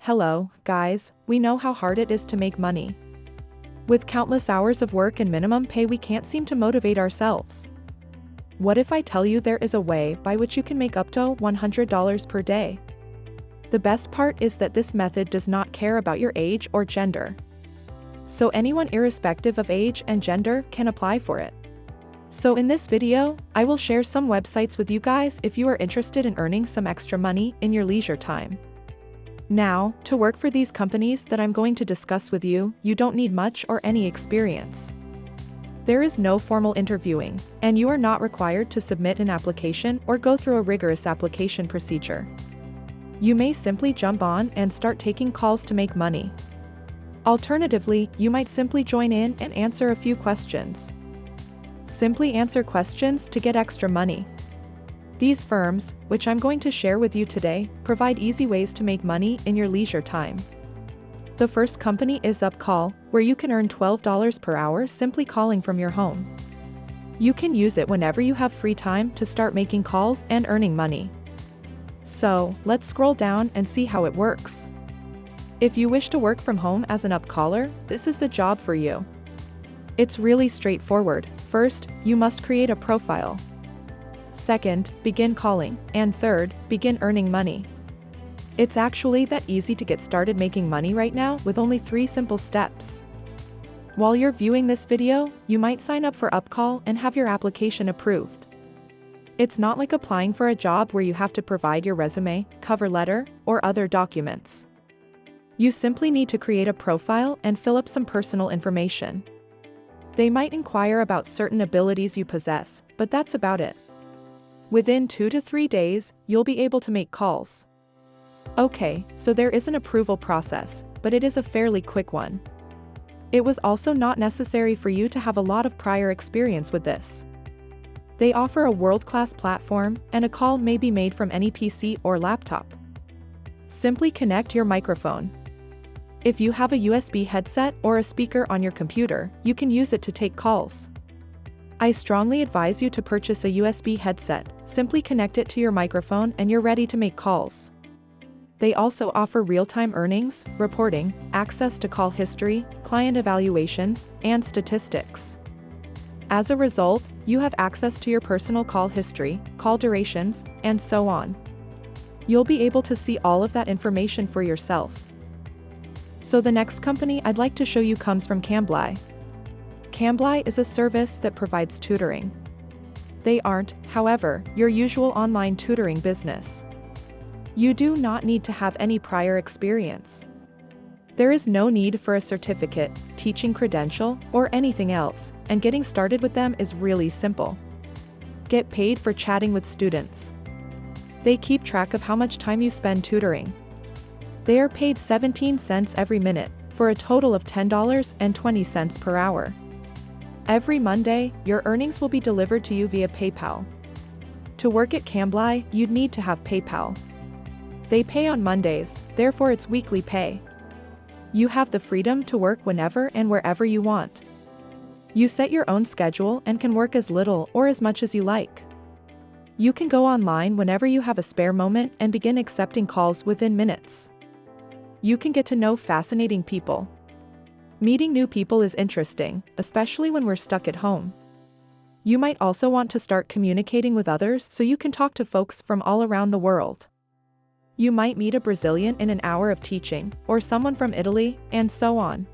Hello, guys, we know how hard it is to make money. With countless hours of work and minimum pay, we can't seem to motivate ourselves. What if I tell you there is a way by which you can make up to $100 per day? The best part is that this method does not care about your age or gender. So anyone irrespective of age and gender can apply for it. So in this video, I will share some websites with you guys if you are interested in earning some extra money in your leisure time. Now, to work for these companies that I'm going to discuss with you, you don't need much or any experience. There is no formal interviewing, and you are not required to submit an application or go through a rigorous application procedure. You may simply jump on and start taking calls to make money. Alternatively, you might simply join in and answer a few questions. Simply answer questions to get extra money. These firms, which I'm going to share with you today, provide easy ways to make money in your leisure time. The first company is UpCall, where you can earn $12 per hour simply calling from your home. You can use it whenever you have free time to start making calls and earning money. So, let's scroll down and see how it works. If you wish to work from home as an UpCaller, this is the job for you. It's really straightforward. First, you must create a profile. Second, begin calling, and third, begin earning money. It's actually that easy to get started making money right now with only 3 simple steps. While you're viewing this video, you might sign up for UpCall and have your application approved. It's not like applying for a job where you have to provide your resume, cover letter, or other documents. You simply need to create a profile and fill up some personal information. They might inquire about certain abilities you possess, but that's about it. Within 2 to 3 days, you'll be able to make calls. Okay, so there is an approval process, but it is a fairly quick one. It was also not necessary for you to have a lot of prior experience with this. They offer a world-class platform, and a call may be made from any PC or laptop. Simply connect your microphone. If you have a USB headset or a speaker on your computer, you can use it to take calls. I strongly advise you to purchase a USB headset. Simply connect it to your microphone and you're ready to make calls. They also offer real-time earnings, reporting, access to call history, client evaluations, and statistics. As a result, you have access to your personal call history, call durations, and so on. You'll be able to see all of that information for yourself. So the next company I'd like to show you comes from Cambly. Cambly is a service that provides tutoring. They aren't, however, your usual online tutoring business. You do not need to have any prior experience. There is no need for a certificate, teaching credential, or anything else, and getting started with them is really simple. Get paid for chatting with students. They keep track of how much time you spend tutoring. They are paid 17 cents every minute, for a total of $10.20 per hour. Every Monday, your earnings will be delivered to you via PayPal. To work at Cambly, you'd need to have PayPal. They pay on Mondays, therefore it's weekly pay. You have the freedom to work whenever and wherever you want. You set your own schedule and can work as little or as much as you like. You can go online whenever you have a spare moment and begin accepting calls within minutes. You can get to know fascinating people. Meeting new people is interesting, especially when we're stuck at home. You might also want to start communicating with others so you can talk to folks from all around the world. You might meet a Brazilian in an hour of teaching, or someone from Italy, and so on.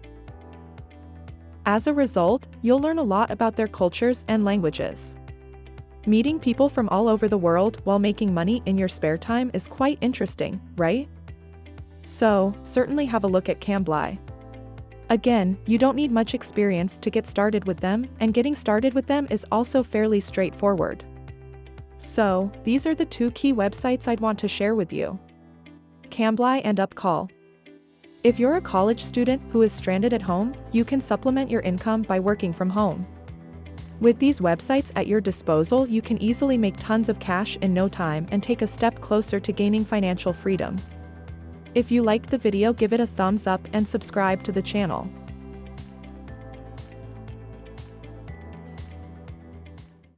As a result, you'll learn a lot about their cultures and languages. Meeting people from all over the world while making money in your spare time is quite interesting, right? So, certainly have a look at Cambly. Again, you don't need much experience to get started with them, and getting started with them is also fairly straightforward. So, these are the 2 key websites I'd want to share with you. Cambly and UpCall. If you're a college student who is stranded at home, you can supplement your income by working from home. With these websites at your disposal, you can easily make tons of cash in no time and take a step closer to gaining financial freedom. If you liked the video, give it a thumbs up and subscribe to the channel.